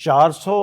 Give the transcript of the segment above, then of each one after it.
400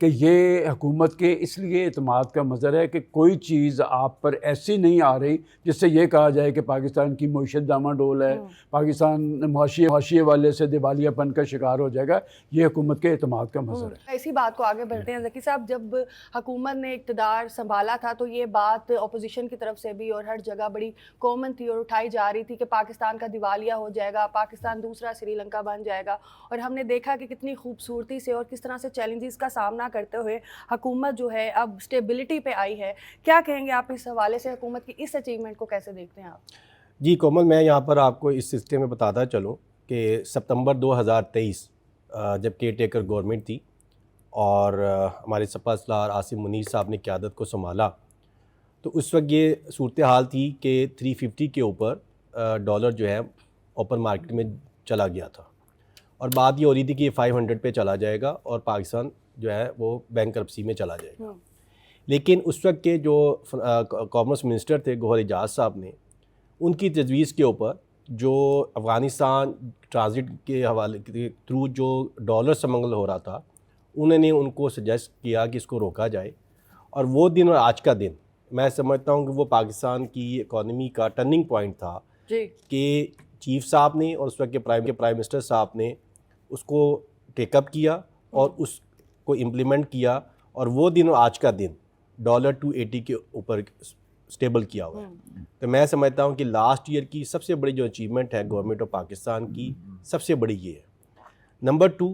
کہ یہ حکومت کے اس لیے اعتماد کا مظہر ہے کہ کوئی چیز آپ پر ایسی نہیں آ رہی جس سے یہ کہا جائے کہ پاکستان کی معیشت ڈاما ڈول ہے، پاکستان معاشی حوالے سے دیوالیہ پن کا شکار ہو جائے گا. یہ حکومت کے اعتماد کا مظہر ہے. اسی بات کو آگے بڑھتے ہیں. ذکی صاحب، جب حکومت نے اقتدار سنبھالا تھا تو یہ بات اپوزیشن کی طرف سے بھی اور ہر جگہ بڑی کامن تھی اور اٹھائی جا رہی تھی کہ پاکستان کا دیوالیہ ہو جائے گا، پاکستان دوسرا سری لنکا بن جائے گا. اور ہم نے دیکھا کہ کتنی خوبصورتی سے اور کس طرح سے چیلنجز کا سامنا کرتے ہوئے حکومت جو ہے اب اسٹیبلٹی پہ آئی ہے. کیا کہیں گے آپ اس حوالے سے؟ حکومت کی اس اچیومنٹ کو کیسے دیکھتے ہیں آپ؟ جی کومل، میں یہاں پر آپ کو اس سلسلے میں بتاتا چلوں کہ ستمبر 2023 جب کیئر ٹیکر گورنمنٹ تھی اور ہمارے سپا سالار عاصم منیر صاحب نے قیادت کو سنبھالا، تو اس وقت یہ صورتحال تھی کہ 350 کے اوپر ڈالر جو ہے اوپن مارکیٹ میں چلا گیا تھا، اور بات یہ ہو رہی تھی کہ یہ 500 پہ چلا جائے گا اور پاکستان جو ہے وہ بینکرپسی میں چلا جائے گا. لیکن اس وقت کے جو کامرس منسٹر تھے گوہر اعجاز صاحب نے، ان کی تجویز کے اوپر جو افغانستان ٹرانزٹ کے حوالے کے تھرو جو ڈالر سمگل ہو رہا تھا، انہوں نے ان کو سجیسٹ کیا کہ اس کو روکا جائے. اور وہ دن اور آج کا دن میں سمجھتا ہوں کہ وہ پاکستان کی اکانومی کا ٹرننگ پوائنٹ تھا کہ چیف صاحب نے اور اس وقت کے پرائم منسٹر صاحب نے اس کو ٹیک اپ کیا اور اس کو امپلیمنٹ کیا، اور وہ دن اور آج کا دن ڈالر 280 کے اوپر اسٹیبل کیا ہوا ہے. تو میں سمجھتا ہوں کہ لاسٹ ایئر کی سب سے بڑی جو اچیومنٹ ہے گورنمنٹ آف پاکستان کی، سب سے بڑی یہ ہے. Number 2،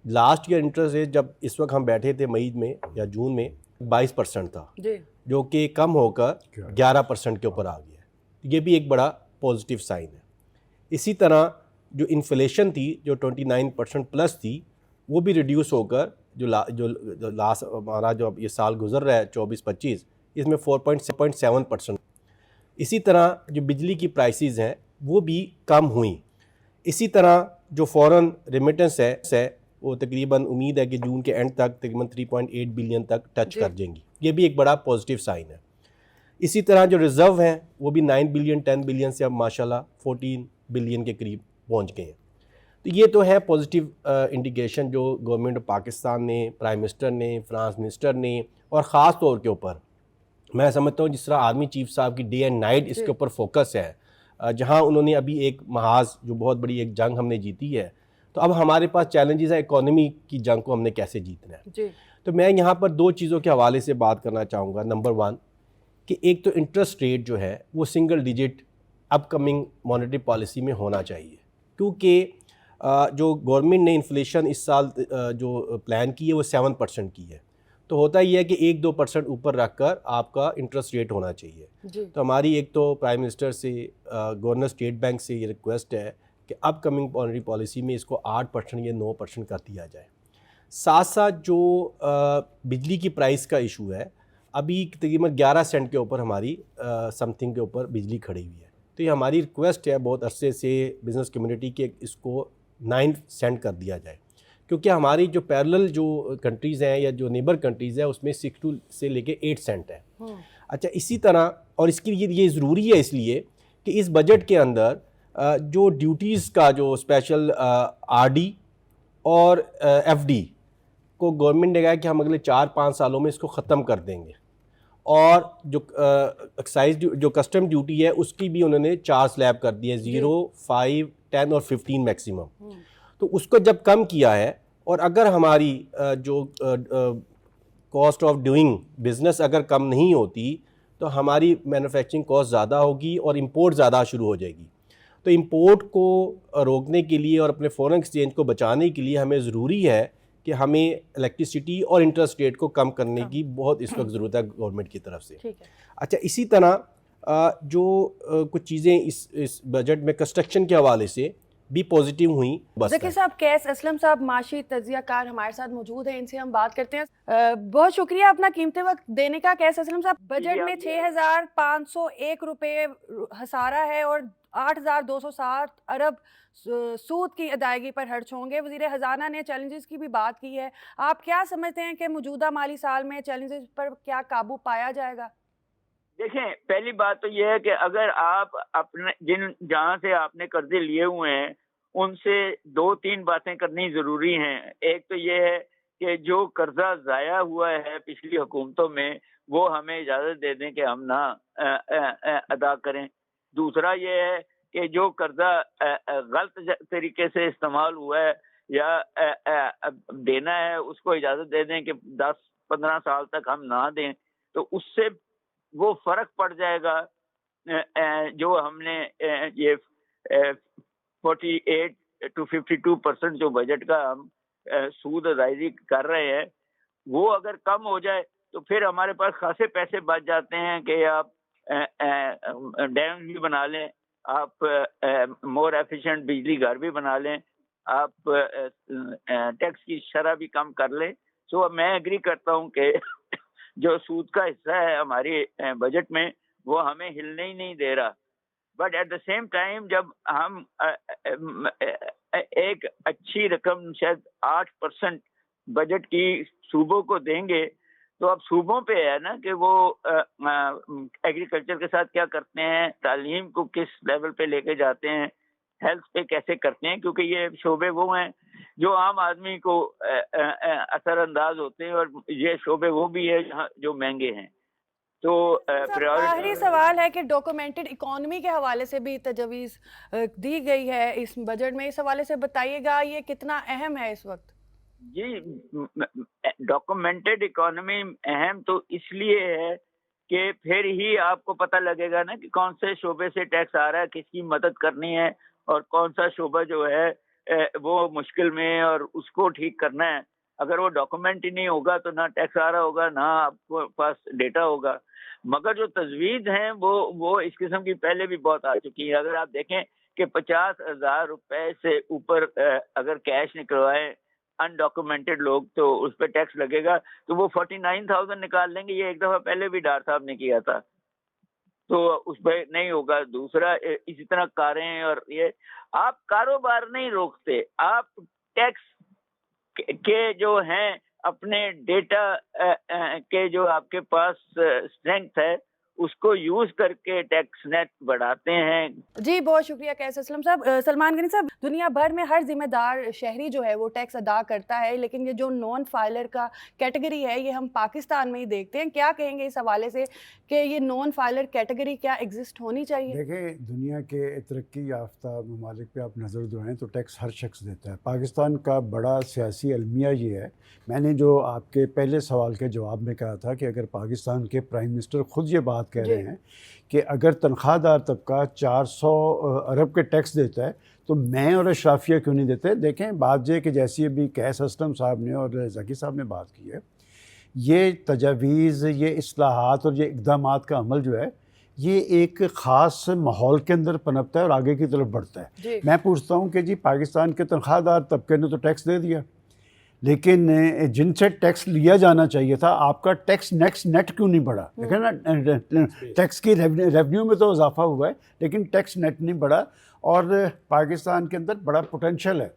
last year interest rate جب اس وقت ہم بیٹھے تھے مئی میں یا جون میں 22% تھا، جو کہ کم ہو کر 11% کے اوپر آ گیا ہے. یہ بھی ایک بڑا پازیٹیو سائن ہے. اسی طرح جو انفلیشن تھی جو 29% پلس تھی، وہ بھی ریڈیوس ہو کر جو لاسٹ ہمارا جو اب یہ سال گزر رہا ہے 24-25، اس میں 4.7%. اسی طرح جو بجلی کی پرائسز ہیں وہ بھی کم ہوئیں. اسی طرح جو فورن ریمیٹنس ہے وہ تقریباً امید ہے کہ جون کے اینڈ تک تقریباً 3.8 بلین تک ٹچ کر جائیں گی. یہ بھی ایک بڑا پازیٹیو سائن ہے. اسی طرح جو ریزرو ہیں وہ بھی 9 بلین 10 بلین سے اب ماشاءاللہ 14 بلین کے قریب پہنچ گئے ہیں. تو یہ تو ہے پازیٹیو انڈیکیشن جو گورنمنٹ آف پاکستان نے، پرائم منسٹر نے، فنانس منسٹر نے، اور خاص طور کے اوپر میں سمجھتا ہوں جس طرح آرمی چیف صاحب کی ڈے اینڈ نائٹ اس کے اوپر فوکس ہے، جہاں انہوں نے ابھی ایک محاذ جو بہت بڑی ایک جنگ ہم نے جیتی ہے، تو اب ہمارے پاس چیلنجز ہے اکانومی کی جنگ کو ہم نے کیسے جیتنا ہے. تو میں یہاں پر 2 چیزوں کے حوالے سے بات کرنا چاہوں گا. نمبر 1 کہ ایک تو انٹرسٹ ریٹ جو ہے وہ سنگل ڈیجٹ اپ کمنگ مانیٹری پالیسی میں ہونا چاہیے، کیونکہ جو گورنمنٹ نے انفلیشن اس سال جو پلان کی ہے وہ 7% کی ہے. تو ہوتا یہ ہے کہ 1-2% اوپر رکھ کر آپ کا انٹرسٹ ریٹ ہونا چاہیے. تو ہماری ایک تو پرائم منسٹر سے، گورنر اسٹیٹ بینک سے یہ ریکویسٹ ہے کہ اپ کمنگ مانیٹری پالیسی میں اس کو 8% یا 9% کر دیا جائے. ساتھ ساتھ جو بجلی کی پرائس کا ایشو ہے، ابھی تقریباً 11 سینٹ کے اوپر ہماری سم تھنگ کے اوپر بجلی کھڑی ہوئی ہے. تو یہ ہماری ریکویسٹ ہے بہت عرصے سے بزنس کمیونٹی کے، اس کو 9 سینٹ کر دیا جائے، کیونکہ ہماری جو پیرلل جو کنٹریز ہیں یا جو نیبر کنٹریز ہیں اس میں 6 سے لے کے 8 سینٹ ہے. اچھا، اسی طرح اور اس کی یہ ضروری ہے اس لیے کہ اس بجٹ کے اندر جو ڈیوٹیز کا جو اسپیشل آر ڈی اور ایف ڈی کو گورنمنٹ نے کہا کہ ہم اگلے 4-5 سالوں میں اس کو ختم کر دیں گے، اور جو ایکسائز جو کسٹم ڈیوٹی ہے اس کی بھی انہوں نے 4 سلیب کر دی ہے، 0، 5، 10 اور 15 میکسیمم. تو اس کو جب کم کیا ہے، اور اگر ہماری جو کاسٹ آف ڈوئنگ بزنس اگر کم نہیں ہوتی تو ہماری مینوفیکچرنگ کاسٹ زیادہ ہوگی اور امپورٹ زیادہ شروع ہو جائے گی. تو امپورٹ کو روکنے کے لیے اور اپنے فورن ایکسچینج کو بچانے کے لیے ہمیں ضروری ہے کہ ہمیں الیکٹریسٹی اور انٹرسٹ ریٹ کو کم کرنے کی بہت اس وقت ضرورت ہے گورنمنٹ کی طرف سے. اچھا، اسی طرح جو کچھ چیزیں اس بجٹ میں کنسٹرکشن کے حوالے سے بھی پازیٹیو ہوئیں. ذکی صاحب، کیس اسلم صاحب معاشی تجزیہ کار ہمارے ساتھ موجود ہیں، ان سے ہم بات کرتے ہیں. بہت شکریہ اپنا قیمتی وقت دینے کا. کیس اسلم صاحب، بجٹ میں 6,501 روپے خسارہ ہے اور 8,260 ارب سود کی ادائیگی پر خرچ ہوں گے. وزیر خزانہ نے چیلنجز کی بھی بات کی ہے. آپ کیا سمجھتے ہیں کہ موجودہ مالی سال میں چیلنجز پر کیا قابو پایا جائے گا؟ دیکھیں، پہلی بات تو یہ ہے کہ اگر آپ اپنے جہاں سے آپ نے قرضے لیے ہوئے ہیں ان سے 2-3 باتیں کرنی ضروری ہیں. ایک تو یہ ہے کہ جو قرضہ ضائع ہوا ہے پچھلی حکومتوں میں وہ ہمیں اجازت دے دیں کہ ہم نہ ادا کریں. دوسرا یہ ہے کہ جو قرضہ غلط طریقے سے استعمال ہوا ہے یا دینا ہے اس کو اجازت دے دیں کہ 10-15 سال تک ہم نہ دیں, تو اس سے وہ فرق پڑ جائے گا جو ہم نے یہ 48 to 52% جو بجٹ کا ہم سود ادائیگی کر رہے ہیں وہ اگر کم ہو جائے تو پھر ہمارے پاس خاصے پیسے بچ جاتے ہیں کہ آپ ڈیم بھی بنا لیں, آپ مور ایفیشینٹ بجلی گھر بھی بنا لیں, آپ ٹیکس کی شرح بھی کم کر لیں. سو میں ایگری کرتا ہوں کہ جو سود کا حصہ ہے ہماری بجٹ میں وہ ہمیں ہلنے ہی نہیں دے رہا. But at the same time جب ہم ایک اچھی رقم شاید 8% بجٹ کی صوبوں کو دیں گے تو اب صوبوں پہ ہے نا کہ وہ ایگریکلچر کے ساتھ کیا کرتے ہیں, تعلیم کو کس لیول پہ لے کے جاتے ہیں, ہیلتھ پہ کیسے کرتے ہیں, کیونکہ یہ شعبے وہ ہیں جو عام آدمی کو اثر انداز ہوتے ہیں اور یہ شعبے وہ بھی ہیں جو مہنگے ہیں. تو آخری سوال ہے کہ ڈاکومنٹڈ اکانومی کے حوالے سے بھی تجویز دی گئی ہے اس بجٹ میں, اس حوالے سے بتائیے گا یہ کتنا اہم ہے اس وقت؟ جی, ڈاکومنٹڈ اکانومی اہم تو اس لیے ہے کہ پھر ہی آپ کو پتہ لگے گا نا کہ کون سے شعبے سے ٹیکس آ رہا ہے, کس کی مدد کرنی ہے اور کون سا شعبہ جو ہے وہ مشکل میں اور اس کو ٹھیک کرنا ہے. اگر وہ ڈاکومنٹ ہی نہیں ہوگا تو نہ ٹیکس آ رہا ہوگا نہ آپ کو پاس ڈیٹا ہوگا. مگر جو تجویز ہیں وہ اس قسم کی پہلے بھی بہت آ چکی ہیں. اگر آپ دیکھیں کہ 50,000 روپے سے اوپر اگر کیش نکلوائے انڈاکومنٹڈ لوگ تو اس پہ ٹیکس لگے گا, تو وہ 49,000 نکال لیں گے. یہ ایک دفعہ پہلے بھی ڈار صاحب نے کیا تھا, تو اس پہ نہیں ہوگا. دوسرا اسی طرح کاریں اور یہ آپ کاروبار نہیں روکتے, آپ ٹیکس کے جو ہیں اپنے ڈیٹا کے جو آپ کے پاس اسٹرینتھ ہے اس کو یوز کر کے ٹیکس نیٹ بڑھاتے ہیں. جی بہت شکریہ قیس اسلم صاحب. سلمان غنی صاحب, دنیا بھر میں ہر ذمہ دار شہری جو ہے وہ ٹیکس ادا کرتا ہے, لیکن یہ جو نان فائلر کا کیٹیگری ہے یہ ہم پاکستان میں ہی دیکھتے ہیں. کیا کہیں گے اس حوالے سے کہ یہ نان فائلر کیٹیگری کیا ایگزسٹ ہونی چاہیے؟ دیکھیں, دنیا کے ترقی یافتہ ممالک پہ آپ نظر دوڑائیں تو ٹیکس ہر شخص دیتا ہے. پاکستان کا بڑا سیاسی المیہ یہ ہے, میں نے جو آپ کے پہلے سوال کے جواب میں کہا تھا کہ اگر پاکستان کے پرائم منسٹر خود یہ بات کہہ رہے ہیں کہ اگر تنخواہ دار طبقہ 400 ارب کے ٹیکس دیتا ہے تو میں اور اشرافیہ کیوں نہیں دیتے. دیکھیں بات یہ کہ جیسی ابھی قیس اسلم صاحب نے اور ذکی صاحب نے بات کی ہے, یہ تجاویز, یہ اصلاحات اور یہ اقدامات کا عمل جو ہے یہ ایک خاص ماحول کے اندر پنپتا ہے اور آگے کی طرف بڑھتا ہے. میں پوچھتا ہوں کہ جی پاکستان کے تنخواہ دار طبقے نے تو ٹیکس دے دیا, لیکن جن سے ٹیکس لیا جانا چاہیے تھا آپ کا ٹیکس نیٹ کیوں نہیں بڑھا؟ دیکھیں نا, ٹیکس کی ریونیو میں تو اضافہ ہوا ہے لیکن ٹیکس نیٹ نہیں بڑھا. اور پاکستان کے اندر بڑا پوٹینشیل ہے,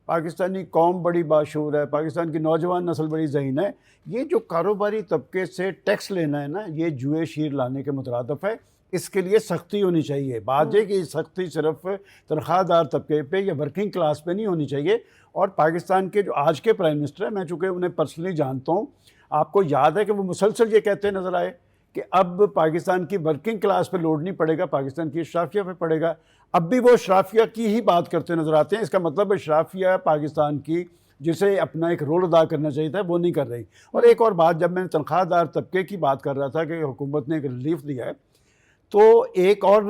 پاکستانی قوم بڑی باشعور ہے, پاکستان کی نوجوان نسل بڑی ذہین ہے. یہ جو کاروباری طبقے سے ٹیکس لینا ہے نا, یہ جوئے شیر لانے کے مترادف ہے. اس کے لیے سختی ہونی چاہیے. بات یہ کہ سختی صرف تنخواہ دار طبقے پہ یا ورکنگ کلاس پہ نہیں ہونی چاہیے. اور پاکستان کے جو آج کے پرائم منسٹر ہیں, میں چونکہ انہیں پرسنلی جانتا ہوں, آپ کو یاد ہے کہ وہ مسلسل یہ کہتے نظر آئے کہ اب پاکستان کی ورکنگ کلاس پہ لوڈ نہیں پڑے گا, پاکستان کی اشرافیہ پہ پڑے گا. اب بھی وہ اشرافیہ کی ہی بات کرتے نظر آتے ہیں. اس کا مطلب اشرافیہ پاکستان کی جسے اپنا ایک رول ادا کرنا چاہیے تھا وہ نہیں کر رہی. اور ایک اور بات, جب میں تنخواہ دار طبقے کی بات کر رہا تھا کہ حکومت نے ایک ریلیف دیا ہے, تو ایک اور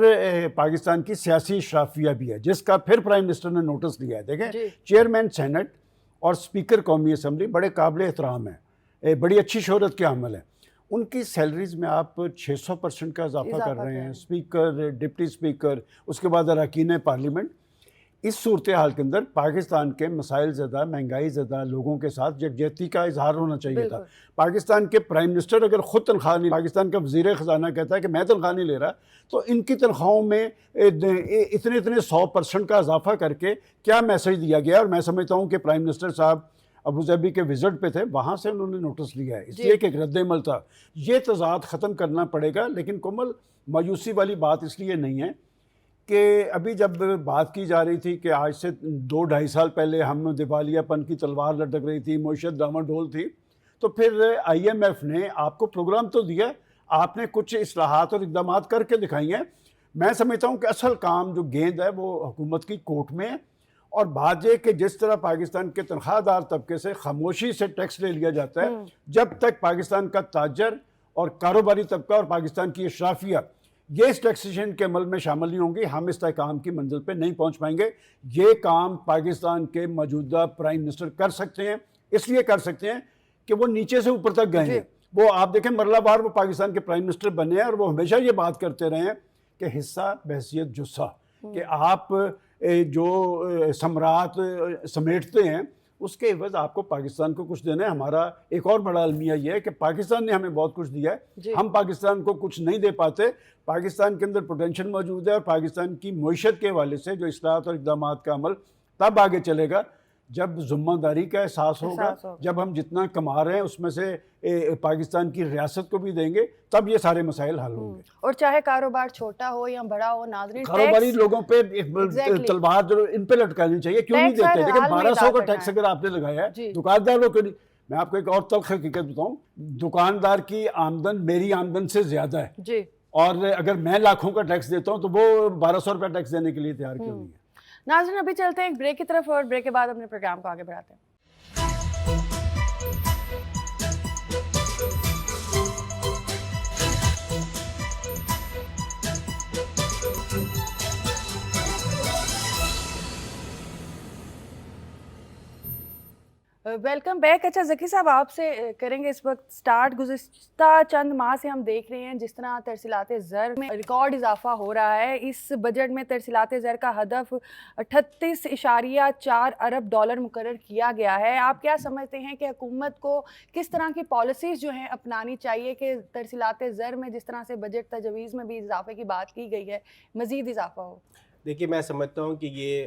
پاکستان کی سیاسی اشرافیہ بھی ہے جس کا پھر پرائم منسٹر نے نوٹس لیا ہے. دیکھیں چیئرمین سینٹ اور اسپیکر قومی اسمبلی بڑے قابل احترام ہیں, بڑی اچھی شہرت کے حامل ہیں. ان کی سیلریز میں آپ 600% کا اضافہ کر رہے ہیں, اسپیکر, ڈپٹی اسپیکر, اس کے بعد اراکین پارلیمنٹ. اس صورتحال کے اندر پاکستان کے مسائل زدہ, مہنگائی زدہ لوگوں کے ساتھ یکجہتی کا اظہار ہونا چاہیے تھا. پاکستان کے پرائم منسٹر اگر خود تنخواہ نہیں, پاکستان کا وزیر خزانہ کہتا ہے کہ میں تنخواہ نہیں لے رہا, تو ان کی تنخواہوں میں اتنے 100% کا اضافہ کر کے کیا میسج دیا گیا؟ اور میں سمجھتا ہوں کہ پرائم منسٹر صاحب ابوظہبی کے وزٹ پہ تھے, وہاں سے انہوں نے نوٹس لیا ہے, اس لیے کہ ایک رد عمل تھا. یہ تضاد ختم کرنا پڑے گا. لیکن کومل, مایوسی والی بات اس لیے نہیں ہے کہ ابھی جب بات کی جا رہی تھی کہ آج سے 2-2.5 سال پہلے ہم دیوالیہ پن کی تلوار لٹک رہی تھی، معیشت ڈاواں ڈول تھی، تو پھر IMF نے آپ کو پروگرام تو دیا، آپ نے کچھ اصلاحات اور اقدامات کر کے دکھائی ہیں. میں سمجھتا ہوں کہ اصل کام جو گیند ہے وہ حکومت کی کورٹ میں ہے. اور بات یہ کہ جس طرح پاکستان کے تنخواہ دار طبقے سے خاموشی سے ٹیکس لے لیا جاتا ہے، جب تک پاکستان کا تاجر اور کاروباری طبقہ اور پاکستان کی اشرافیہ یہ اس ٹیکسیشن کے عمل میں شامل نہیں ہوں گی، ہم استحکام کی منزل پہ نہیں پہنچ پائیں گے. یہ کام پاکستان کے موجودہ پرائم منسٹر کر سکتے ہیں، اس لیے کر سکتے ہیں کہ وہ نیچے سے اوپر تک گئے ہیں. وہ آپ دیکھیں مرلہ بار وہ پاکستان کے پرائم منسٹر بنے ہیں اور وہ ہمیشہ یہ بات کرتے رہے ہیں کہ حصہ بحیثیت جسہ، کہ آپ جو ثمرات سمیٹتے ہیں اس کے عوض آپ کو پاکستان کو کچھ دینا ہے. ہمارا ایک اور بڑا المیہ یہ ہے کہ پاکستان نے ہمیں بہت کچھ دیا ہے، ہم پاکستان کو کچھ نہیں دے پاتے. پاکستان کے اندر پوٹینشل موجود ہے اور پاکستان کی معیشت کے حوالے سے جو اصلاحات اور اقدامات کا عمل تب آگے چلے گا جب ذمہ داری کا احساس ہوگا، جب ہم جتنا کما رہے ہیں اس میں سے پاکستان کی ریاست کو بھی دیں گے، تب یہ سارے مسائل حل ہوں گے. اور چاہے کاروبار چھوٹا ہو یا بڑا ہو، ناظرین کاروباری لوگوں پہ تلوار جو ان پہ لٹکانی چاہیے، کیوں نہیں دیتے؟ لیکن 1200 کا ٹیکس اگر آپ نے لگایا ہے دکانداروں کو نہیں. میں آپ کو ایک اور تلخ حقیقت بتاؤں، دکاندار کی آمدن میری آمدن سے زیادہ ہے جی، اور اگر میں لاکھوں کا ٹیکس دیتا ہوں تو وہ 1200 روپے ٹیکس دینے کے لیے تیار کیوں نہیں ہے؟ ناظرین ابھی چلتے ہیں ایک بریک کی طرف اور بریک کے بعد اپنے پروگرام کو آگے بڑھاتے ہیں. Welcome back. اچھا ذکی صاحب آپ سے کریں گے اس وقت سٹارٹ. گزشتہ چند ماہ سے ہم دیکھ رہے ہیں جس طرح ترسیلات زر میں ریکارڈ اضافہ ہو رہا ہے. اس بجٹ میں ترسیلات زر کا ہدف 38.4 ارب ڈالر مقرر کیا گیا ہے. آپ کیا سمجھتے ہیں کہ حکومت کو کس طرح کی پالیسیز جو ہیں اپنانی چاہیے کہ ترسیلات زر میں جس طرح سے بجٹ تجویز میں بھی اضافے کی بات کی گئی ہے مزید اضافہ ہو؟ دیکھیے میں سمجھتا ہوں کہ یہ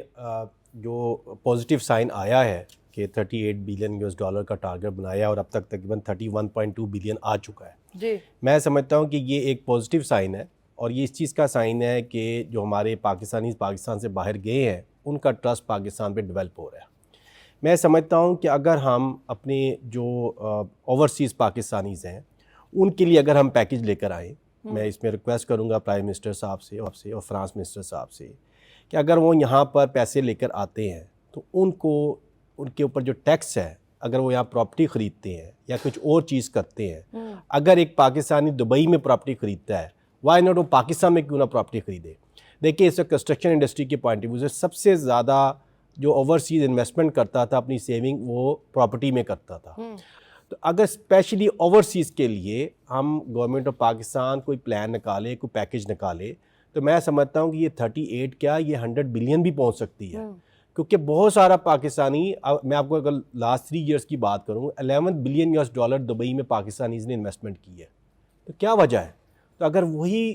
جو پازیٹیو سائن آیا ہے کہ 38 بلین US ڈالر کا ٹارگٹ بنایا اور اب تک تقریباً 31.2 بلین آ چکا ہے. جی میں سمجھتا ہوں کہ یہ ایک پازیٹیو سائن ہے اور یہ اس چیز کا سائن ہے کہ جو ہمارے پاکستان سے باہر گئے ہیں ان کا ٹرسٹ پاکستان پہ ڈیولپ ہو رہا ہے. میں سمجھتا ہوں کہ اگر ہم اپنے جو اوورسیز پاکستانیز ہیں ان کے لیے اگر ہم پیکج لے کر آئیں، میں اس میں ریکویسٹ کروں گا پرائم منسٹر صاحب سے اور فرانس منسٹر صاحب سے کہ اگر وہ یہاں پر پیسے لے کر آتے ہیں تو ان کے اوپر جو ٹیکس ہے، اگر وہ یہاں پراپرٹی خریدتے ہیں یا کچھ اور چیز کرتے ہیں، اگر ایک پاکستانی دبئی میں پراپرٹی خریدتا ہے، وائی ناٹ وہ پاکستان میں کیوں نہ پراپرٹی خریدے. دیکھیے اس وقت کنسٹرکشن انڈسٹری کے پوائنٹ آف ویو سے سب سے زیادہ جو اوورسیز انویسٹمنٹ کرتا تھا اپنی سیونگ وہ پراپرٹی میں کرتا تھا. تو اگر اسپیشلی اوورسیز کے لیے ہم گورنمنٹ آف پاکستان کوئی پلان نکالے، کوئی پیکج نکالے، تو میں سمجھتا ہوں کہ یہ 38 کیا یہ 100 بلین بھی پہنچ سکتی ہے. کیونکہ بہت سارا پاکستانی، میں آپ کو اگر لاسٹ 3 ایئرس کی بات کروں 11 بلین US ڈالر دبئی میں پاکستانیز نے انویسٹمنٹ کی ہے. تو کیا وجہ ہے؟ تو اگر وہی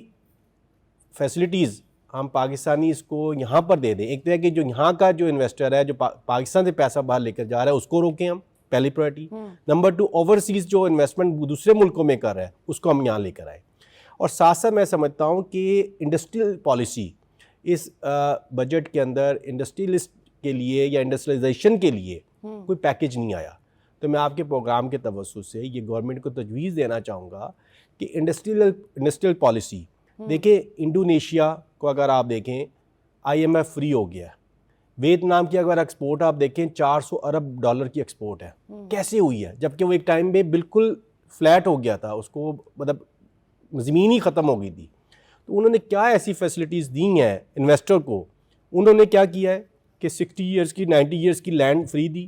فیسلٹیز ہم پاکستانیز کو یہاں پر دے دیں، ایک طرح کہ جو یہاں کا جو انویسٹر ہے جو پاکستان سے پیسہ باہر لے کر جا رہا ہے اس کو روکیں ہم، پہلی پرائرٹی. نمبر 2 اوورسیز جو انویسٹمنٹ دوسرے ملکوں میں کر رہا ہے اس کو ہم یہاں لے کر آئیں. اور ساتھ ساتھ میں سمجھتا ہوں کہ انڈسٹریل پالیسی اس بجٹ کے اندر انڈسٹریلسٹ کے لیے یا انڈسٹریلائزیشن کے لیے کوئی پیکج نہیں آیا. تو میں آپ کے پروگرام کے توسط سے یہ گورنمنٹ کو تجویز دینا چاہوں گا کہ انڈسٹریل پالیسی دیکھیں. انڈونیشیا کو اگر آپ دیکھیں IMF فری ہو گیا ہے. ویتنام کی اگر ایکسپورٹ آپ دیکھیں 400 ارب ڈالر کی ایکسپورٹ ہے. کیسے ہوئی ہے؟ جبکہ وہ ایک ٹائم پہ بالکل فلیٹ ہو گیا تھا، اس کو مطلب زمین ہی ختم ہو گئی تھی. تو انہوں نے کیا ایسی فیسلٹیز دی ہیں انویسٹر کو؟ انہوں نے کیا کیا ہے کہ 60 ایئرس کی 90 ایئرس کی لینڈ فری دی.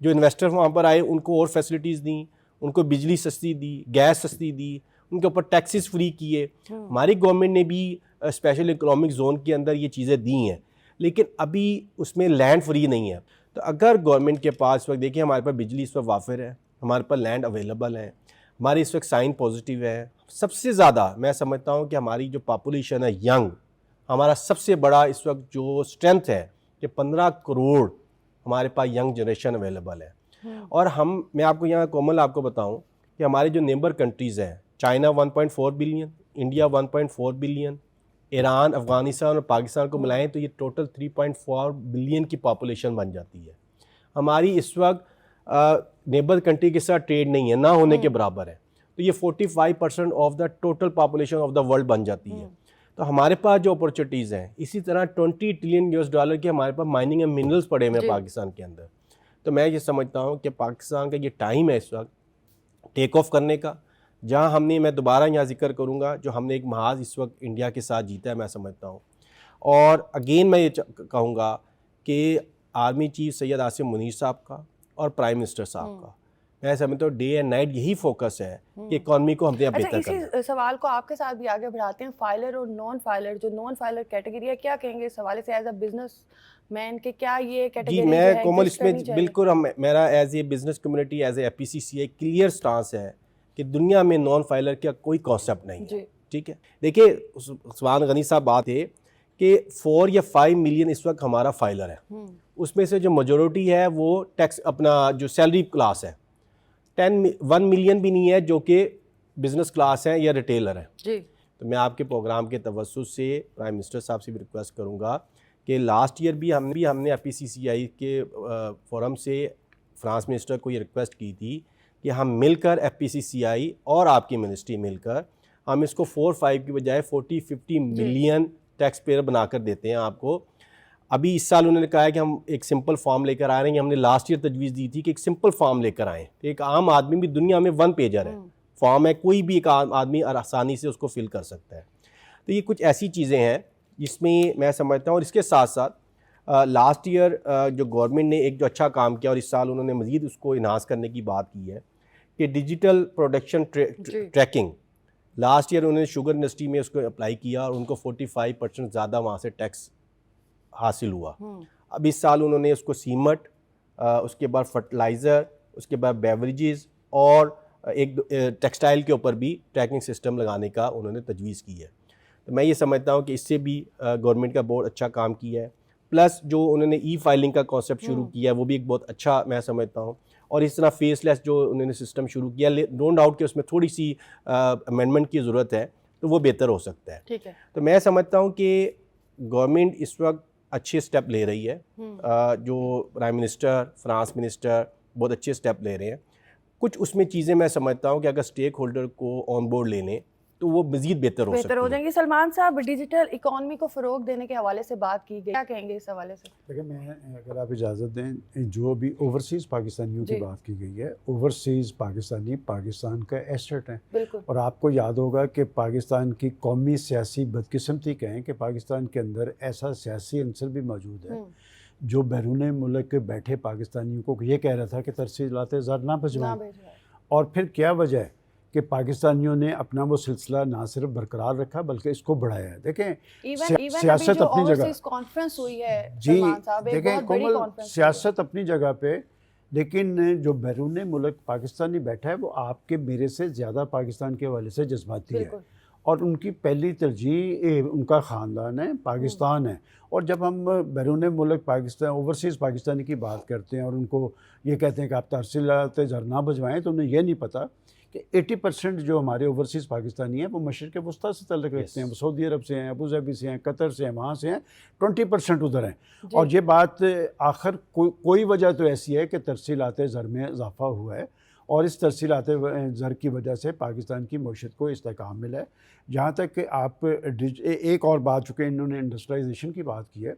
جو انویسٹر وہاں پر آئے ان کو اور فیسلٹیز دیں، ان کو بجلی سستی دی، گیس سستی دی، ان کے اوپر ٹیکسز فری کیے. ہماری گورنمنٹ نے بھی اسپیشل اکنامک زون کے اندر یہ چیزیں دی ہیں، لیکن ابھی اس میں لینڈ فری نہیں ہے. تو اگر گورنمنٹ کے پاس وقت دیکھیں ہمارے پاس بجلی اس وقت وافر ہے، ہمارے پاس لینڈ اویلیبل ہے، ہماری اس وقت سائن پازیٹیو ہے. سب سے زیادہ میں سمجھتا ہوں کہ ہماری جو پاپولیشن ہے ینگ، ہمارا سب سے بڑا اس وقت جو اسٹرینتھ ہے کہ 15 کروڑ ہمارے پاس ینگ جنریشن اویلیبل ہے. اور میں آپ کو یہاں کومل آپ کو بتاؤں کہ ہمارے جو نیبر کنٹریز ہیں، China 1.4 billion, India 1.4 billion, Iran, Afghanistan اور پاکستان کو ملائیں تو یہ ٹوٹل 3.4 بلین کی پاپولیشن بن جاتی ہے. ہماری اس وقت نیبر کنٹری کے ساتھ ٹریڈ نہیں ہے، نہ ہونے کے برابر ہے. تو یہ 45% of the total population of the world بن جاتی ہے. تو ہمارے پاس جو اپرچونیٹیز ہیں، اسی طرح 20 ٹریلین US ڈالر کے ہمارے پاس مائننگ اینڈ منرلز پڑے ہوئے ہیں پاکستان کے اندر. تو میں یہ سمجھتا ہوں کہ پاکستان کا یہ ٹائم ہے اس وقت ٹیک آف کرنے کا، جہاں ہم نے، میں دوبارہ یہاں ذکر کروں گا، جو ہم نے ایک محاذ اس وقت انڈیا کے ساتھ جیتا ہے میں سمجھتا ہوں. اور اگین میں یہ کہوں گا کہ آرمی چیف سید عاصم منیر صاحب کا اور پرائم منسٹر صاحب کا، میں سمجھتا ہوں ڈے اینڈ نائٹ یہی فوکس ہے کہ اکانومی کو ہم نے بہتر کرنا. اسی سوال کو آپ کے ساتھ بھی آگے بڑھاتے ہیں، فائلر اور نان فائلر، جو نان فائلر کیٹیگری ہے، کیا کہیں گے اس حوالے سے ایز اے بزنس مین کہ کیا یہ کیٹیگری جی میں کومل اس میں بالکل میرا as a business community, as a FPCCI clear stance ہے کہ دنیا میں نان فائلر کا کوئی کانسیپٹ نہیں ہے. ٹھیک ہے، دیکھیے عثمان غنی صاحب بات ہے کہ 4 یا 5 ملین اس وقت ہمارا فائلر ہے. اس میں سے جو میجورٹی ہے وہ ٹیکس اپنا جو سیلری کلاس ہے، 1 ملین بھی نہیں ہے جو کہ بزنس کلاس ہیں یا ریٹیلر ہیں. جی تو میں آپ کے پروگرام کے توسط سے پرائم منسٹر صاحب سے بھی ریکویسٹ کروں گا کہ لاسٹ ایئر بھی ہم نے FPCCI کے فورم سے فرانس منسٹر کو یہ ریکویسٹ کی تھی کہ ہم مل کر FPCCI اور آپ کی منسٹری مل کر ہم اس کو 4-5 کی بجائے 40-50 ملین ٹیکس پیئر بنا کر دیتے ہیں آپ کو. ابھی اس سال انہوں نے کہا ہے کہ ہم ایک سمپل فارم لے کر آ رہے ہیں. ہم نے لاسٹ ایئر تجویز دی تھی کہ ایک سمپل فارم لے کر آئیں. ایک عام آدمی بھی دنیا میں 1 پیجر ہے فارم ہے، کوئی بھی ایک آدمی آسانی سے اس کو فل کر سکتا ہے. تو یہ کچھ ایسی چیزیں ہیں جس میں میں سمجھتا ہوں. اور اس کے ساتھ ساتھ لاسٹ ایئر جو گورنمنٹ نے ایک جو اچھا کام کیا اور اس سال انہوں نے مزید اس کو انہانس کرنے کی بات کی ہے کہ digital production tracking. Last year انہوں نے شوگر انڈسٹری میں اس کو اپلائی کیا اور ان کو 45% زیادہ وہاں سے ٹیکس حاصل ہوا. اب اس سال انہوں نے اس کو سیمٹ، اس کے بعد فرٹیلائزر، اس کے بعد بیوریجز اور ایک ٹیکسٹائل کے اوپر بھی ٹریکنگ سسٹم لگانے کا انہوں نے تجویز کی ہے. تو میں یہ سمجھتا ہوں کہ اس سے بھی گورنمنٹ کا بہت اچھا کام کیا ہے. پلس جو انہوں نے ای فائلنگ کا کانسیپٹ شروع کیا ہے وہ بھی ایک بہت اچھا میں سمجھتا ہوں. اور اس طرح فیس لیس جو انہوں نے سسٹم شروع کیا، نو ڈاؤٹ کہ اس میں تھوڑی سی امینڈمنٹ کی ضرورت ہے تو وہ بہتر ہو سکتا ہے. ٹھیک ہے. تو میں سمجھتا ہوں کہ گورنمنٹ اس وقت اچھے سٹیپ لے رہی ہے. جو پرائم منسٹر، فرانس منسٹر بہت اچھے سٹیپ لے رہے ہیں. کچھ اس میں چیزیں میں سمجھتا ہوں کہ اگر اسٹیک ہولڈر کو آن بورڈ لے لیں تو وہ مزید بہتر ہو سکتی ہے. جائیں گی. سلمان صاحب، ڈیجیٹل اکانومی کو فروغ دینے کے حوالے سے بات کی گئی، کیا کہیں گے اس حوالے سے؟ دیکھیں، میں اگر آپ اجازت دیں، جو بھی اوورسیز پاکستانیوں کی بات کی گئی ہے، اوورسیز پاکستانی پاکستان کا ایسٹ ہیں. بالکل. اور آپ کو یاد ہوگا کہ پاکستان کی قومی سیاسی بدقسمتی کہیں کہ پاکستان کے اندر ایسا سیاسی عنصر بھی موجود ہے جو بیرون ملک بیٹھے پاکستانیوں کو یہ کہہ رہا تھا کہ ترسیلات زر نہ بھجوائیں. اور پھر کیا وجہ ہے کہ پاکستانیوں نے اپنا وہ سلسلہ نہ صرف برقرار رکھا بلکہ اس کو بڑھایا ہے. دیکھیں سیاست اپنی جگہ، کانفرنس ہوئی ہے جی دیکھیں کومل، سیاست اپنی جگہ پہ، لیکن جو بیرون ملک پاکستانی بیٹھا ہے وہ آپ کے میرے سے زیادہ پاکستان کے حوالے سے جذباتی ہے. اور ان کی پہلی ترجیح ان کا خاندان ہے، پاکستان ہے. اور جب ہم بیرون ملک پاکستان اوورسیز پاکستانی کی بات کرتے ہیں اور ان کو یہ کہتے ہیں کہ آپ ترسیلات زر نہ بھجوائیں، تو انہیں یہ نہیں پتہ کہ 80% جو ہمارے اوورسیز پاکستانی ہیں وہ مشرق وسطیٰ سے تعلق رکھتے ہیں. وہ سعودی عرب سے ہیں، ابوظہبی سے ہیں، قطر سے ہیں، وہاں سے ہیں. 20% ادھر ہیں. اور یہ بات آخر کوئی وجہ تو ایسی ہے کہ ترسیلات زر میں اضافہ ہوا ہے اور اس ترسیلات زر کی وجہ سے پاکستان کی معیشت کو استحکام ملا ہے. جہاں تک کہ آپ ایک اور بات، چونکہ انہوں نے انڈسٹرائزیشن کی بات کی ہے،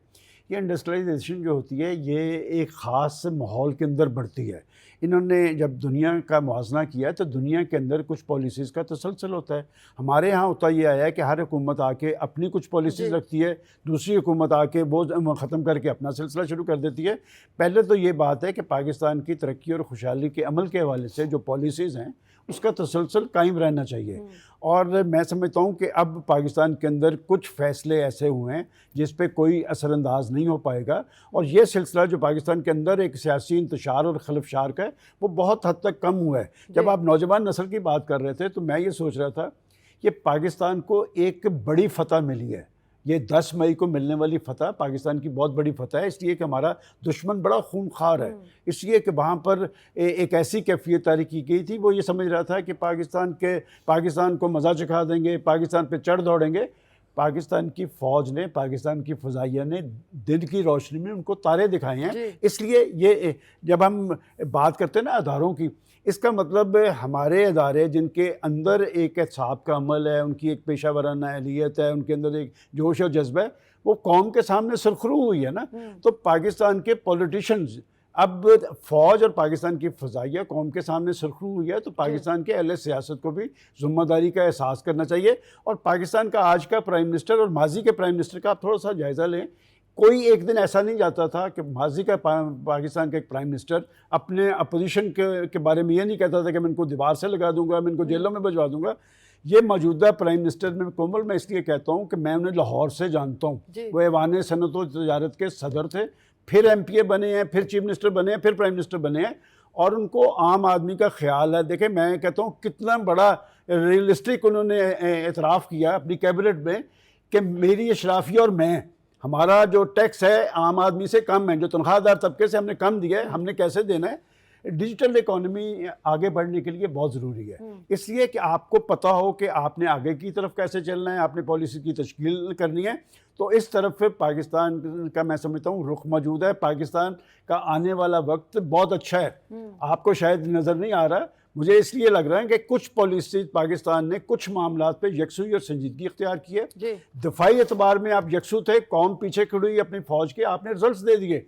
یہ انڈسٹرائزیشن جو ہوتی ہے یہ ایک خاص ماحول کے اندر بڑھتی ہے. انہوں نے جب دنیا کا موازنہ کیا تو دنیا کے اندر کچھ پالیسیز کا تسلسل ہوتا ہے. ہمارے ہاں ہوتا یہ آیا ہے کہ ہر حکومت آ کے اپنی کچھ پالیسیز رکھتی ہے، دوسری حکومت آ کے وہ ختم کر کے اپنا سلسلہ شروع کر دیتی ہے. پہلے تو یہ بات ہے کہ پاکستان کی ترقی اور خوشحالی کے عمل کے حوالے سے جو پالیسیز ہیں اس کا تسلسل قائم رہنا چاہیے. اور میں سمجھتا ہوں کہ اب پاکستان کے اندر کچھ فیصلے ایسے ہوئے ہیں جس پہ کوئی اثر انداز نہیں ہو پائے گا. اور یہ سلسلہ جو پاکستان کے اندر ایک سیاسی انتشار اور خلفشار کا ہے وہ بہت حد تک کم ہوا ہے. جب آپ نوجوان نسل کی بات کر رہے تھے تو میں یہ سوچ رہا تھا کہ پاکستان کو ایک بڑی فتح ملی ہے. یہ 10 مئی کو ملنے والی فتح پاکستان کی بہت بڑی فتح ہے، اس لیے کہ ہمارا دشمن بڑا خونخوار ہے. اس لیے کہ وہاں پر ایک ایسی کیفیت طاری کی گئی تھی، وہ یہ سمجھ رہا تھا کہ پاکستان کو مزہ چکھا دیں گے، پاکستان پہ چڑھ دوڑیں گے. پاکستان کی فوج نے، پاکستان کی فضائیہ نے دن کی روشنی میں ان کو تارے دکھائے ہیں. اس لیے یہ جب ہم بات کرتے ہیں نا اداروں کی، اس کا مطلب ہمارے ادارے جن کے اندر ایک احتساب کا عمل ہے، ان کی ایک پیشہ ورانہ اہلیت ہے، ان کے اندر ایک جوش و جذبہ ہے، وہ قوم کے سامنے سرخرو ہوئی ہے نا. تو پاکستان کے پولیٹیشنز، اب فوج اور پاکستان کی فضائیہ قوم کے سامنے سرخرو ہوئی ہے، تو پاکستان کے اہل سیاست کو بھی ذمہ داری کا احساس کرنا چاہیے. اور پاکستان کا آج کا پرائم منسٹر اور ماضی کے پرائم منسٹر کا آپ تھوڑا سا جائزہ لیں. کوئی ایک دن ایسا نہیں جاتا تھا کہ ماضی کا پاکستان کا ایک پرائم منسٹر اپنے اپوزیشن کے بارے میں یہ نہیں کہتا تھا کہ میں ان کو دیوار سے لگا دوں گا، میں ان کو جیلوں میں بھجوا دوں گا. یہ موجودہ پرائم منسٹر میں کومل، میں اس لیے کہتا ہوں کہ میں انہیں لاہور سے جانتا ہوں. وہ ایوان صنعت و تجارت کے صدر تھے، پھر ایم پی اے بنے ہیں، پھر چیف منسٹر بنے ہیں، پھر پرائم منسٹر بنے ہیں، اور ان کو عام آدمی کا خیال ہے. دیکھیں میں کہتا ہوں کتنا بڑا ریئلسٹک انہوں نے اعتراف کیا اپنی کیبنٹ میں کہ میری اشرافیہ اور میں، ہمارا جو ٹیکس ہے عام آدمی سے کم ہے، جو تنخواہ دار طبقے سے ہم نے کم دیا ہے، ہم نے کیسے دینا ہے. ڈیجیٹل اکانومی آگے بڑھنے کے لیے بہت ضروری ہے، اس لیے کہ آپ کو پتہ ہو کہ آپ نے آگے کی طرف کیسے چلنا ہے، آپ نے پالیسی کی تشکیل کرنی ہے. تو اس طرف پاکستان کا میں سمجھتا ہوں رخ موجود ہے. پاکستان کا آنے والا وقت بہت اچھا ہے. آپ کو شاید نظر نہیں آ رہا، مجھے اس لیے لگ رہا ہے کہ کچھ پالیسیز پاکستان نے کچھ معاملات پہ یکسوئی اور سنجیدگی اختیار کی ہے. دفاعی اعتبار میں آپ یکسو تھے، قوم پیچھے کھڑی ہوئی اپنی فوج کے، آپ نے رزلٹس دے دیے.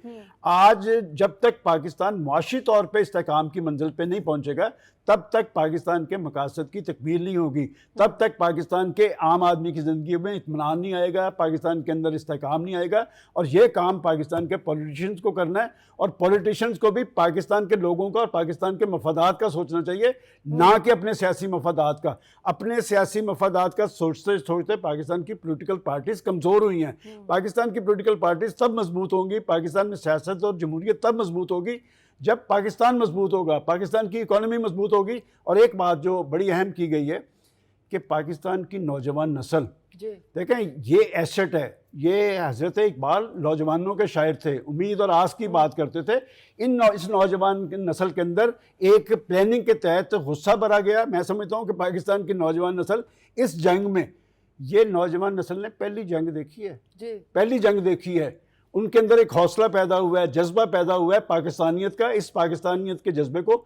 آج جب تک پاکستان معاشی طور پہ استحکام کی منزل پہ نہیں پہنچے گا، تب تک پاکستان کے مقاصد کی تکمیل نہیں ہوگی، تب تک پاکستان کے عام آدمی کی زندگی میں اطمینان نہیں آئے گا، پاکستان کے اندر استحکام نہیں آئے گا. اور یہ کام پاکستان کے پولیٹیشنز کو کرنا ہے، اور پولیٹیشنز کو بھی پاکستان کے لوگوں کا اور پاکستان کے مفادات کا سوچنا چاہیے، نہ کہ اپنے سیاسی مفادات کا. اپنے سیاسی مفادات کا سوچتے سوچتے پاکستان کی پولیٹیکل پارٹیز کمزور ہوئی ہیں. پاکستان کی پولیٹیکل پارٹیز تب مضبوط ہوں گی، پاکستان میں سیاست اور جمہوریت تب مضبوط ہوگی جب پاکستان مضبوط ہوگا، پاکستان کی اکانومی مضبوط ہوگی. اور ایک بات جو بڑی اہم کی گئی ہے کہ پاکستان کی نوجوان نسل، دیکھیں یہ ایسٹ ہے. یہ حضرت اقبال نوجوانوں کے شاعر تھے، امید اور آس کی بات کرتے تھے. اس نوجوان نسل کے اندر ایک پلاننگ کے تحت غصہ بھرا گیا. میں سمجھتا ہوں کہ پاکستان کی نوجوان نسل اس جنگ میں، یہ نوجوان نسل نے پہلی جنگ دیکھی ہے، پہلی جنگ دیکھی ہے. ان کے اندر ایک حوصلہ پیدا ہوا ہے، جذبہ پیدا ہوا ہے پاکستانیت کا. اس پاکستانیت کے جذبے کو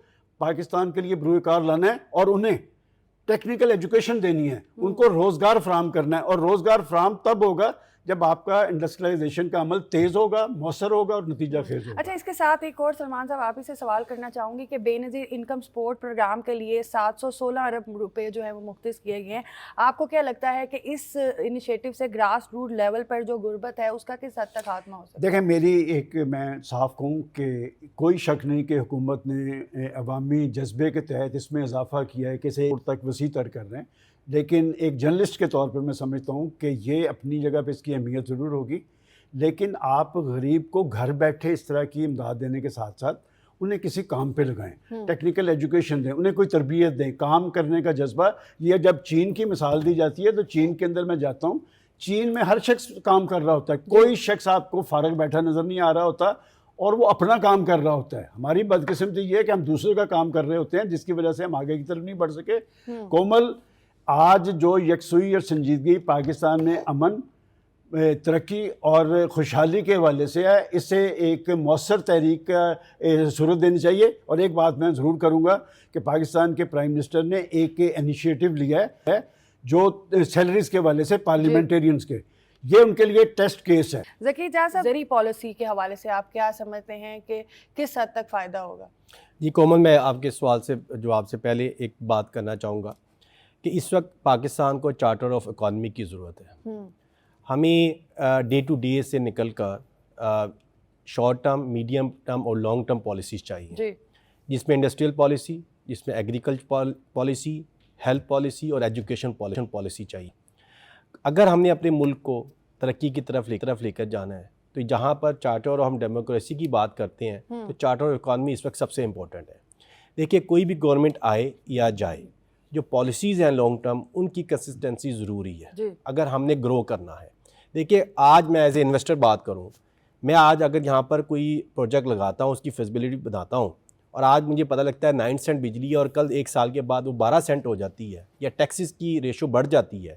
پاکستان کے لیے بروئے کار لانا ہے، اور انہیں ٹیکنیکل ایجوکیشن دینی ہے، ان کو روزگار فراہم کرنا ہے. اور روزگار فراہم تب ہوگا جب آپ کا انڈسٹریلائزیشن کا عمل تیز ہوگا، مؤثر ہوگا اور نتیجہ خیز ہوگا. اچھا، اس کے ساتھ ایک اور سلمان صاحب آپ ہی سے سوال کرنا چاہوں گی کہ بے نظیر انکم سپورٹ پروگرام کے لیے 716 ارب روپے جو ہیں وہ مختص کیے گئے ہیں. آپ کو کیا لگتا ہے کہ اس انیشیٹو سے گراس روٹ لیول پر جو غربت ہے اس کا کس حد تک خاتمہ ہو سکتا ہے؟ دیکھیں میں صاف کہوں کہ کوئی شک نہیں کہ حکومت نے عوامی جذبے کے تحت اس میں اضافہ کیا ہے کہ اسے اور تک وسیع تر کر رہے ہیں. لیکن ایک جرنلسٹ کے طور پر میں سمجھتا ہوں کہ یہ اپنی جگہ پہ اس کی اہمیت ضرور ہوگی. لیکن آپ غریب کو گھر بیٹھے اس طرح کی امداد دینے کے ساتھ ساتھ انہیں کسی کام پہ لگائیں، ٹیکنیکل ایجوکیشن دیں، انہیں کوئی تربیت دیں، کام کرنے کا جذبہ. یہ جب چین کی مثال دی جاتی ہے تو چین کے اندر میں جاتا ہوں، چین میں ہر شخص کام کر رہا ہوتا ہے، کوئی شخص آپ کو فارغ بیٹھا نظر نہیں آ رہا ہوتا، اور وہ اپنا کام کر رہا ہوتا ہے. ہماری بدقسمتی یہ ہے کہ ہم دوسرے کا کام کر رہے ہوتے ہیں، جس کی وجہ سے ہم آگے کی طرف نہیں بڑھ سکے. کومل، آج جو یکسوئی اور سنجیدگی پاکستان میں امن، ترقی اور خوشحالی کے حوالے سے ہے، اسے ایک مؤثر تحریک کا صورت دینی چاہیے. اور ایک بات میں ضرور کروں گا کہ پاکستان کے پرائم منسٹر نے ایک انیشیٹو لیا ہے جو سیلریز کے حوالے سے پارلیمنٹیرینز کے، یہ ان کے لیے ٹیسٹ کیس ہے. ذکی اجاز صاحب، زرعی پالیسی کے حوالے سے آپ کیا سمجھتے ہیں کہ کس حد تک فائدہ ہوگا؟ جی کومل، میں آپ کے سوال سے جواب سے پہلے ایک بات کرنا چاہوں گا کہ اس وقت پاکستان کو چارٹر آف اکانومی کی ضرورت ہے. ہمیں ڈے ٹو ڈے سے نکل کر شارٹ ٹرم، میڈیم ٹرم اور لانگ ٹرم پالیسیز چاہیے، جس میں انڈسٹریل پالیسی، جس میں ایگریکلچر پالیسی، ہیلتھ پالیسی اور ایجوکیشن پالیسی چاہیے. اگر ہم نے اپنے ملک کو ترقی کی طرف لے کر جانا ہے تو جہاں پر چارٹر اور ہم ڈیموکریسی کی بات کرتے ہیں تو چارٹر آف اکانومی اس وقت سب سے امپورٹنٹ ہے. دیکھیے کوئی بھی گورنمنٹ آئے یا جائے، جو پالیسیز ہیں لانگ ٹرم، ان کی کنسسٹنسی ضروری ہے اگر ہم نے گرو کرنا ہے. دیکھیے آج میں ایز اے انویسٹر بات کروں، میں آج اگر یہاں پر کوئی پروجیکٹ لگاتا ہوں، اس کی فیزیبلٹی بتاتا ہوں، اور آج مجھے پتہ لگتا ہے 9 سینٹ بجلی اور کل 1 سال کے بعد وہ 12 سینٹ ہو جاتی ہے یا ٹیکسز کی ریشو بڑھ جاتی ہے،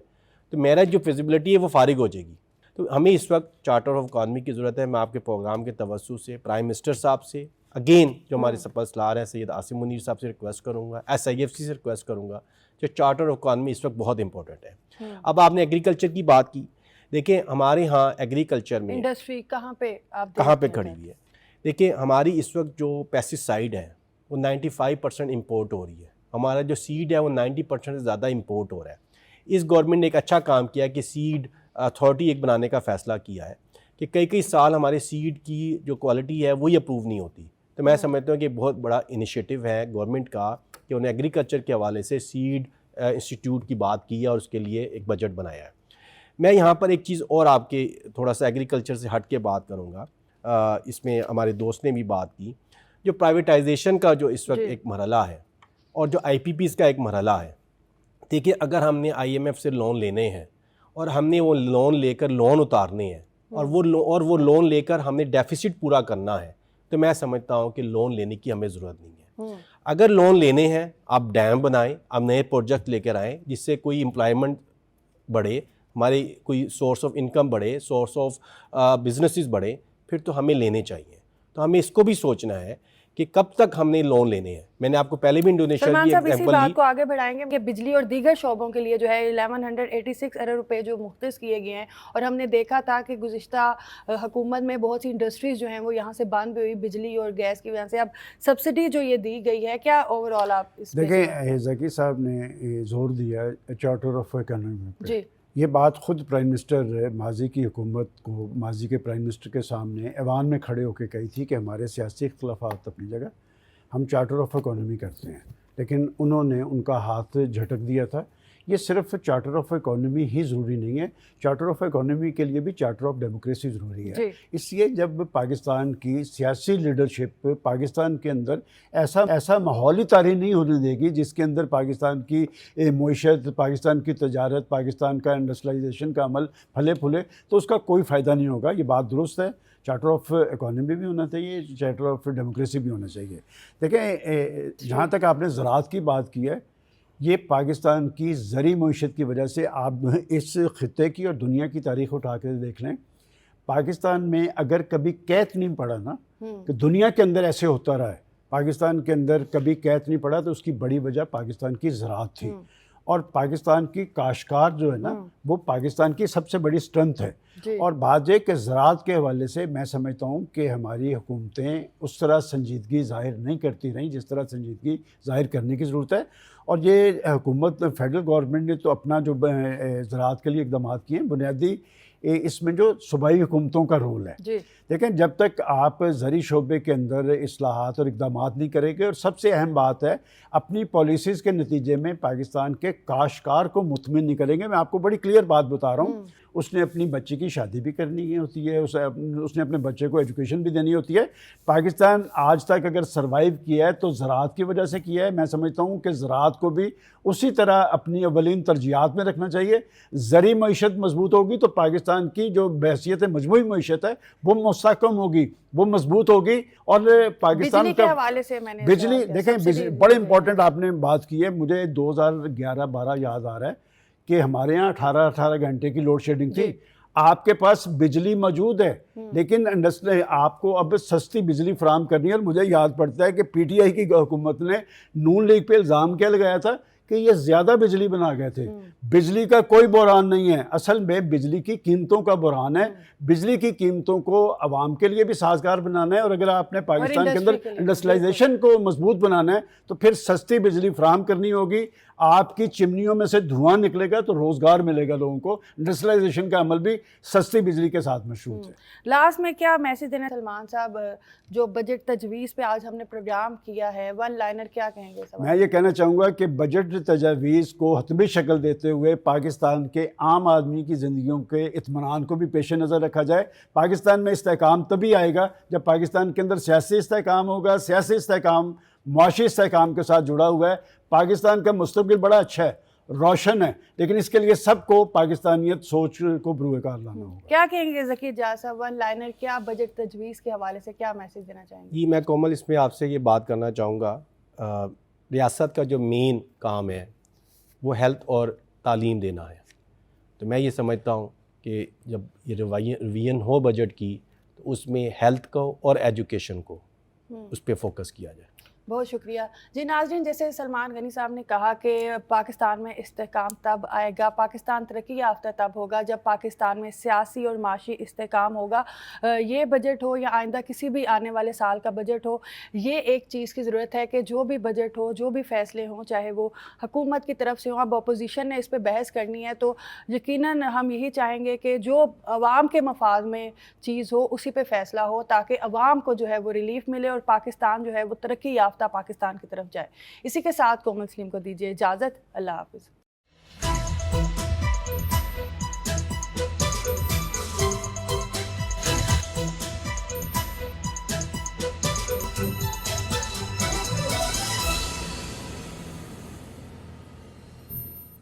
تو میرا جو فیزیبلٹی ہے وہ فارغ ہو جائے گی. تو ہمیں اس وقت چارٹر آف اکانومی کی ضرورت ہے. میں آپ کے پروگرام کے توسط سے پرائم منسٹر صاحب سے اگین جو ہمارے سپر سالار ہیں سید عاصم منیر صاحب سے ریکویسٹ کروں گا, SIFC سے ریکویسٹ کروں گا کہ چارٹر آف اکانومی اس وقت بہت امپورٹنٹ ہے. اب آپ نے ایگریکلچر کی بات کی, دیکھیں ہمارے ہاں ایگریکلچر میں انڈسٹری کہاں پہ کھڑی ہوئی ہے. دیکھیں ہماری اس وقت جو پیسٹیسائڈ ہے وہ 95% امپورٹ ہو رہی ہے. ہمارا جو سیڈ ہے وہ 90% سے زیادہ امپورٹ ہو رہا ہے. اس گورنمنٹ نے ایک اچھا کام کیا کہ سیڈ اتھارٹی ایک بنانے کا فیصلہ کیا ہے کہ کئی سال ہمارے سیڈ کی جو کوالٹی ہے وہی اپروو نہیں ہوتی. تو میں سمجھتا ہوں کہ بہت بڑا انیشیٹو ہے گورنمنٹ کا کہ انہیں ایگریکلچر کے حوالے سے سیڈ انسٹیٹیوٹ کی بات کی ہے اور اس کے لیے ایک بجٹ بنایا ہے. میں یہاں پر ایک چیز اور آپ کے تھوڑا سا ایگریکلچر سے ہٹ کے بات کروں گا. اس میں ہمارے دوست نے بھی بات کی, جو پرائیویٹائزیشن کا جو اس وقت ایک مرحلہ ہے اور جو IPPs کا ایک مرحلہ ہے. دیکھیے اگر ہم نے IMF سے لون لینے ہیں اور ہم نے وہ لون لے کر لون اتارنے ہیں اور وہ لون لے کر ہم نے ڈیفیسٹ پورا کرنا ہے, تو میں سمجھتا ہوں کہ لون لینے کی ہمیں ضرورت نہیں ہے. اگر لون لینے ہیں آپ ڈیم بنائیں, آپ نئے پروجیکٹ لے کر آئیں جس سے کوئی امپلائمنٹ بڑھے, ہماری کوئی سورس آف انکم بڑھے, سورس آف بزنسز بڑھے, پھر تو ہمیں لینے چاہیے. تو ہمیں اس کو بھی سوچنا ہے کہ کب تک ہم نے لون لینے ہیں. میں نے آپ کو پہلے بھی انڈونیشیا کی اسی ایگزامپل بات دی. کو آگے بڑھائیں گے کہ بجلی اور دیگر شعبوں کے لیے جو ہے 1186 ارب روپے جو مختص کیے گئے ہیں, اور ہم نے دیکھا تھا کہ گزشتہ حکومت میں بہت سی انڈسٹریز جو ہیں وہ یہاں سے بند ہوئی بجلی اور گیس کی وجہ سے. اب سبسڈی جو یہ دی گئی ہے, کیا اوور آل آپ اس دیکھیں ذکی صاحب نے زور دیا چارٹر آف اکانومی پہ. جی یہ بات خود پرائم منسٹر ماضی کی حکومت کو, ماضی کے پرائم منسٹر کے سامنے ایوان میں کھڑے ہو کے کہی تھی کہ ہمارے سیاسی اختلافات اپنی جگہ, ہم چارٹر آف اکانومی کرتے ہیں, لیکن انہوں نے ان کا ہاتھ جھٹک دیا تھا. یہ صرف چارٹر آف اکانومی ہی ضروری نہیں ہے, چارٹر آف اکانومی کے لیے بھی چارٹر آف ڈیموکریسی ضروری ہے. اس لیے جب پاکستان کی سیاسی لیڈرشپ پاکستان کے اندر ایسا ماحولی طاری نہیں ہونے دے گی جس کے اندر پاکستان کی معیشت, پاکستان کی تجارت, پاکستان کا انڈسٹریلائزیشن کا عمل پھلے پھولے, تو اس کا کوئی فائدہ نہیں ہوگا. یہ بات درست ہے, چارٹر آف اکانومی بھی ہونا چاہیے, چارٹر آف ڈیموکریسی بھی ہونا چاہیے. دیکھیں جہاں تک آپ نے زراعت کی بات کی ہے, یہ پاکستان کی زرعی معیشت کی وجہ سے آپ اس خطے کی اور دنیا کی تاریخ اٹھا کے دیکھ لیں, پاکستان میں اگر کبھی قحط نہیں پڑا نا, کہ دنیا کے اندر ایسے ہوتا رہا ہے, پاکستان کے اندر کبھی قحط نہیں پڑا, تو اس کی بڑی وجہ پاکستان کی زراعت تھی. اور پاکستان کی کاشتکار جو ہے نا وہ پاکستان کی سب سے بڑی اسٹرنتھ ہے. اور بات یہ کہ زراعت کے حوالے سے میں سمجھتا ہوں کہ ہماری حکومتیں اس طرح سنجیدگی ظاہر نہیں کرتی رہیں جس طرح سنجیدگی ظاہر کرنے کی ضرورت ہے. اور یہ حکومت فیڈرل گورنمنٹ نے تو اپنا جو زراعت کے لیے اقدامات کیے ہیں, بنیادی اس میں جو صوبائی حکومتوں کا رول ہے. دیکھیں جب تک آپ زرعی شعبے کے اندر اصلاحات اور اقدامات نہیں کریں گے, اور سب سے اہم بات ہے اپنی پالیسیز کے نتیجے میں پاکستان کے کاشتکار کو مطمئن نہیں کریں گے. میں آپ کو بڑی کلیئر بات بتا رہا ہوں, اس نے اپنی بچی کی شادی بھی کرنی ہوتی ہے, اس نے اپنے بچے کو ایجوکیشن بھی دینی ہوتی ہے. پاکستان آج تک اگر سروائیو کیا ہے تو زراعت کی وجہ سے کیا ہے. میں سمجھتا ہوں کہ زراعت کو بھی اسی طرح اپنی اولین ترجیحات میں رکھنا چاہیے. زرعی معیشت مضبوط ہوگی تو پاکستان کی جو بحیثیت مجموعی معیشت ہے وہ مستحکم ہوگی, وہ مضبوط ہوگی. اور پاکستان کا حوالے سے میں نے بجلی, دیکھیں بڑے امپورٹنٹ آپ نے بات کی ہے. مجھے 2011-12 یاد آ رہا ہے کہ ہمارے ہاں 18 گھنٹے کی لوڈ شیڈنگ تھی. آپ کے پاس بجلی موجود ہے لیکن آپ کو اب سستی بجلی فراہم کرنی ہے. اور مجھے یاد پڑتا ہے کہ PTI کی حکومت نے نون لیگ پہ الزام کیا لگایا تھا کہ یہ زیادہ بجلی بنا گئے تھے. بجلی کا کوئی بحران نہیں ہے, اصل میں بجلی کی قیمتوں کا بحران ہے. بجلی کی قیمتوں کو عوام کے لیے بھی سازگار بنانا ہے, اور اگر آپ نے پاکستان کے اندر انڈسٹریلائزیشن کو مضبوط بنانا ہے تو پھر سستی بجلی فراہم کرنی ہوگی. آپ کی چمنیوں میں سے دھواں نکلے گا تو روزگار ملے گا لوگوں کو. انڈسٹریلائزیشن کا عمل بھی سستی بجلی کے ساتھ مشروط ہے. لاسٹ میں کیا میسج دینا سلمان صاحب, جو بجٹ تجویز پہ آج ہم نے پروگرام کیا ہے, ون لائنر کیا کہیں گے؟ میں یہ کہنا چاہوں گا کہ بجٹ تجاویز کو حتمی شکل دیتے ہوئے پاکستان کے عام آدمی کی زندگیوں کے اطمینان کو بھی پیش نظر رکھا جائے. پاکستان میں استحکام تبھی آئے گا جب پاکستان کے اندر سیاسی استحکام ہوگا. سیاسی استحکام معاشی استحکام کے ساتھ جڑا ہوا ہے. پاکستان کا مستقبل بڑا اچھا ہے, روشن ہے, لیکن اس کے لیے سب کو پاکستانیت سوچ کو بروئے کار لانا ہوگا. کیا کہیں گے ذکی اجاز صاحب, ون لائنر کیا بجٹ تجویز کے حوالے سے کیا میسج دینا چاہیں گے؟ جی میں کومل اس میں آپ سے یہ بات کرنا چاہوں گا, ریاست کا جو مین کام ہے وہ ہیلتھ اور تعلیم دینا ہے. تو میں یہ سمجھتا ہوں کہ جب یہ ریویژن ہو بجٹ کی تو اس میں ہیلتھ کو اور ایجوکیشن کو اس پہ فوکس کیا جائے. بہت شکریہ. جی ناظرین، جیسے سلمان غنی صاحب نے کہا کہ پاکستان میں استحکام تب آئے گا، پاکستان ترقی یافتہ تب ہوگا جب پاکستان میں سیاسی اور معاشی استحکام ہوگا. یہ بجٹ ہو یا آئندہ کسی بھی آنے والے سال کا بجٹ ہو، یہ ایک چیز کی ضرورت ہے کہ جو بھی بجٹ ہو، جو بھی فیصلے ہوں، چاہے وہ حکومت کی طرف سے ہوں، اب اپوزیشن نے اس پہ بحث کرنی ہے تو یقیناً ہم یہی چاہیں گے کہ جو عوام کے مفاد میں چیز ہو اسی پہ فیصلہ ہو، تاکہ عوام کو جو ہے وہ ریلیف ملے اور پاکستان جو ہے وہ ترقی یافتہ پاکستان کی طرف جائے. اسی کے ساتھ کومل سلیم کو دیجیے اجازت. اللہ حافظ.